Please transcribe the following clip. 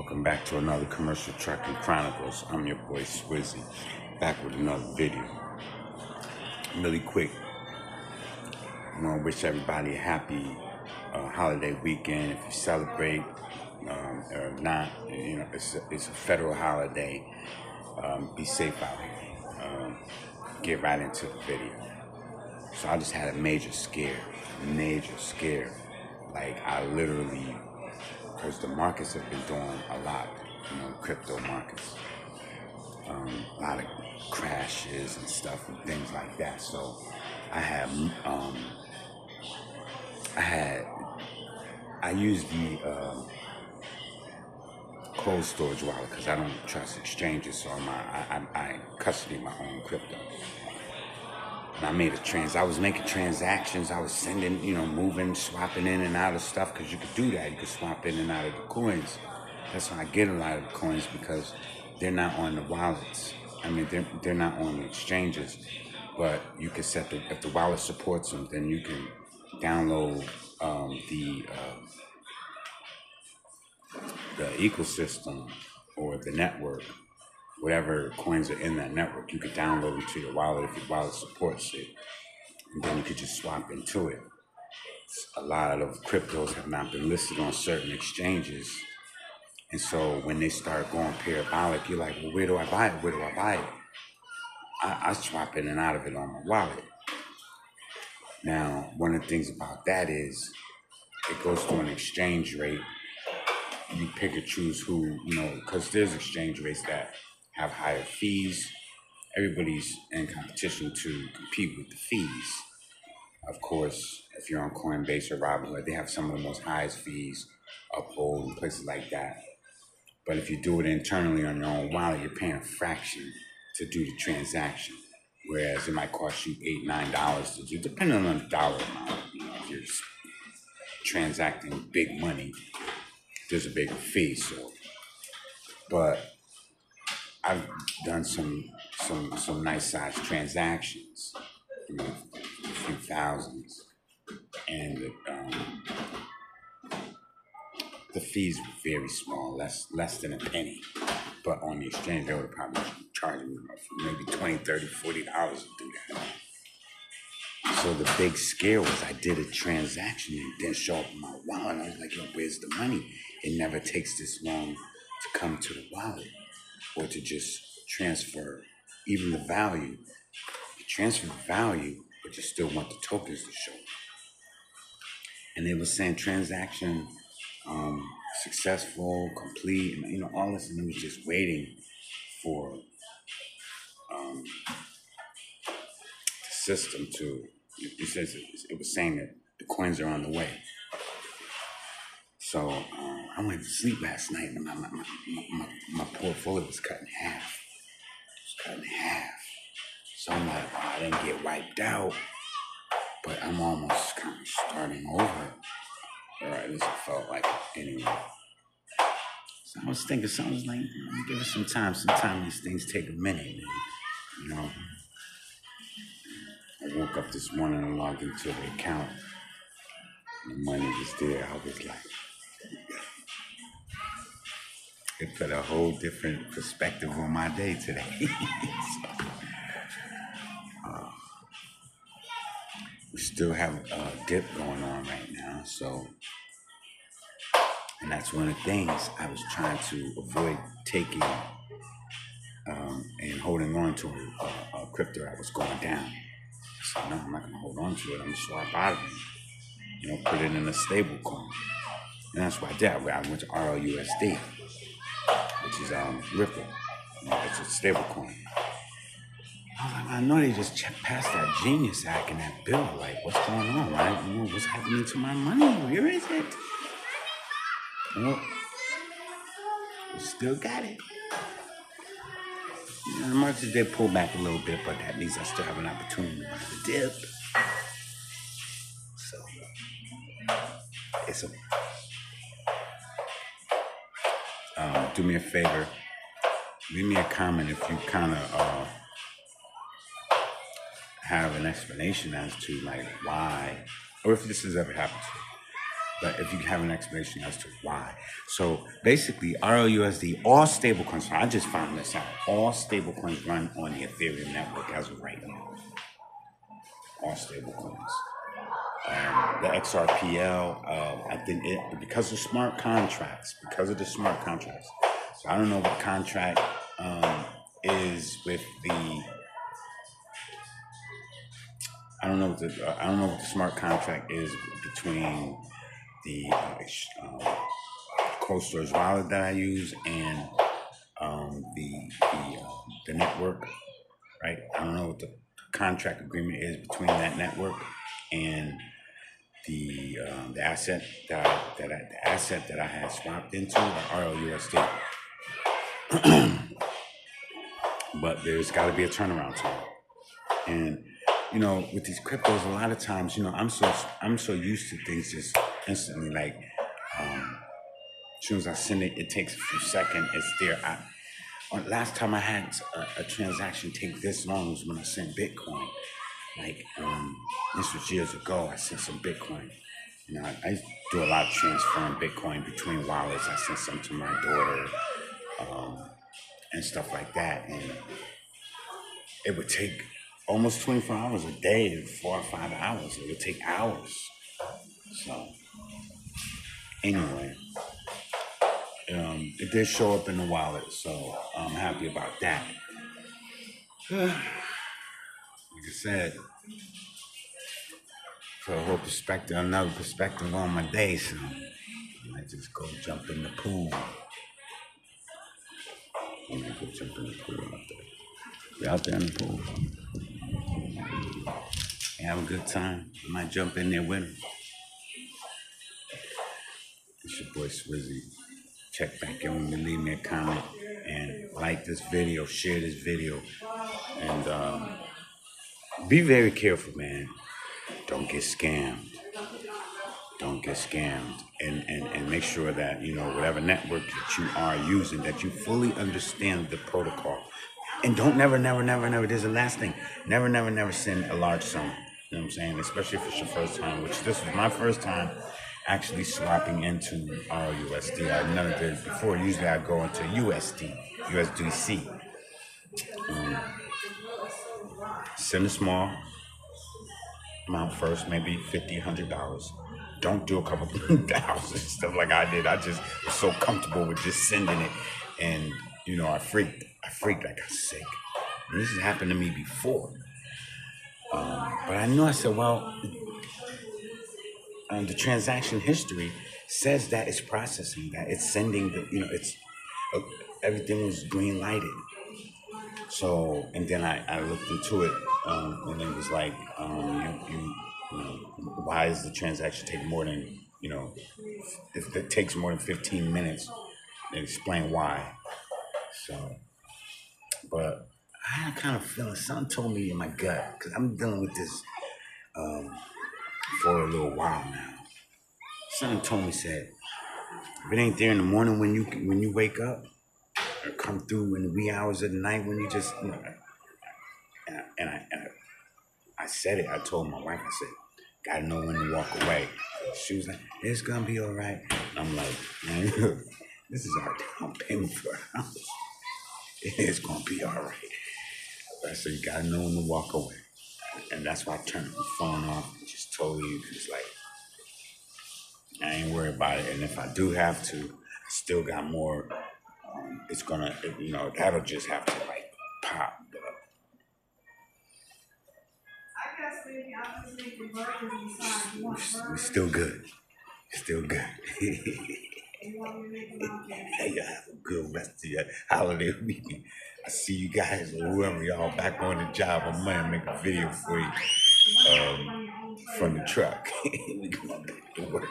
Welcome back to another Commercial Trucking Chronicles. I'm your boy Swizzy, back with another video. Really quick, I want to wish everybody a happy holiday weekend. If you celebrate or not, it's a federal holiday. Be safe out here. Get right into the video. So I just had a major scare. Like I literally, because the markets have been doing a lot, crypto markets, a lot of crashes and stuff and things like that. So I used the cold storage wallet because I don't trust exchanges, so I custody my own crypto. And I was making transactions. I was sending, moving, swapping in and out of stuff because you could do that. You could swap in and out of the coins. That's why I get a lot of the coins, because they're not on the wallets. They're not on the exchanges, but you can set if the wallet supports them, then you can download the ecosystem or the network. Whatever coins are in that network, you could download it to your wallet if your wallet supports it. And then you could just swap into it. A lot of cryptos have not been listed on certain exchanges. And so when they start going parabolic, you're like, well, where do I buy it? I swap in and out of it on my wallet. Now, one of the things about that is it goes to an exchange rate. You pick and choose who, because there's exchange rates that have higher fees. Everybody's in competition to compete with the fees. Of course, if you're on Coinbase or Robinhood, they have some of the most highest fees, Uphold and places like that. But if you do it internally on your own wallet, you're paying a fraction to do the transaction. Whereas it might cost you $8, $9 to do, depending on the dollar amount. If you're transacting big money, there's a bigger fee. But I've done some nice sized transactions, a few thousands, and the fees were very small, less than a penny. But on the exchange, they would probably charge me maybe $20, $30, $40 to do that. So the big scare was I did a transaction and it didn't show up in my wallet. I was like, yo, where's the money? It never takes this long to come to the wallet or to just transfer even the value. You transfer the value, but you still want the tokens to show. And they were saying transaction successful, complete, and all this, and it was just waiting for the system to. It was saying that the coins are on the way. So I went to sleep last night, and my portfolio was cut in half. So I'm like, I didn't get wiped out, but I'm almost kind of starting over. Or at least it felt like it anyway. So I was thinking, so I was like, give it some time. Sometimes these things take a minute. I woke up this morning and logged into the account. The money was there. I was like, it put a whole different perspective on my day today. We still have a dip going on right now, and that's one of the things I was trying to avoid taking and holding on to a crypto that was going down. So no, I'm not going to hold on to it. I'm going to swap out of it, put it in a stable coin. And that's what I did. I went to RLUSD, which is Ripple. It's a stable coin. I know they just passed that Genius Act and that bill. Like, what's going on, right? What's happening to my money? Where is it? Well, we still got it. The markets did pull back a little bit, but that means I still have an opportunity to buy the dip. So, do me a favor. Leave me a comment if you kind of have an explanation as to like why, or if this has ever happened to you. but if you have an explanation as to why. So basically, RLUSD, all stablecoins, so I just found this out, all stablecoins run on the Ethereum network as of right now. All stablecoins. The XRPL, I think because of smart contracts, So I don't know what contract is with the. I don't know what the smart contract is between the cold storage wallet that I use and the network, right? I don't know what the contract agreement is between that network and the asset that I had swapped into, the RLUSD. But there's got to be a turnaround time, and with these cryptos, a lot of times, I'm so used to things just instantly, like as soon as I send it, it takes a few seconds. It's there. Last time I had a transaction take this long was when I sent Bitcoin. Like this was years ago. I sent some Bitcoin. I do a lot of transferring Bitcoin between wallets. I sent some to my daughter and stuff like that, and it would take almost 24 hours a day, 4 or 5 hours. It would take hours. So anyway, it did show up in the wallet, so I'm happy about that. Like I said, for a whole perspective, another perspective on my day, so I might just go jump in the pool. Out there. Be out there in the pool. And have a good time. I might jump in there with him. It's your boy Swizzy. Check back in with me, leave me a comment, and like this video, share this video, and be very careful, man. Don't get scammed. And make sure that, whatever network that you are using, that you fully understand the protocol. And don't never, there's a last thing. Never send a large sum. You know what I'm saying? Especially if it's your first time, which this was my first time actually swapping into RUSD. I've never did it before. Usually I go into USDC. Send a small amount first, maybe $50, $100. Don't do a couple thousand, stuff like I did. I just was so comfortable with just sending it, and I freaked. I got sick. And this has happened to me before, but I knew. I said, well, the transaction history says that it's processing, that it's sending it's everything was green lighted. So, and then I looked into it, and it was like, why does the transaction take more than, if it takes more than 15 minutes, then explain why. So, but I had a kind of feeling, something told me in my gut, because I'm dealing with this for a little while now. Something told me, said, if it ain't there in the morning when you wake up, or come through in the wee hours of the night when you just, and I said it. I told my wife, I said, gotta know when to walk away. She was like, it's gonna be all right. I'm like, man, this is our down payment for a house. It's gonna be all right. I said, you gotta know when to walk away. And that's why I turned the phone off and just totally just like, I ain't worried about it. And if I do have to, I still got more. It's gonna, that'll just have to like pop. We're still good. Still good. Hey, y'all have a good rest of your holiday weekend. I see you guys or whoever y'all back on the job. I might make a video for you from the truck. We going back to work.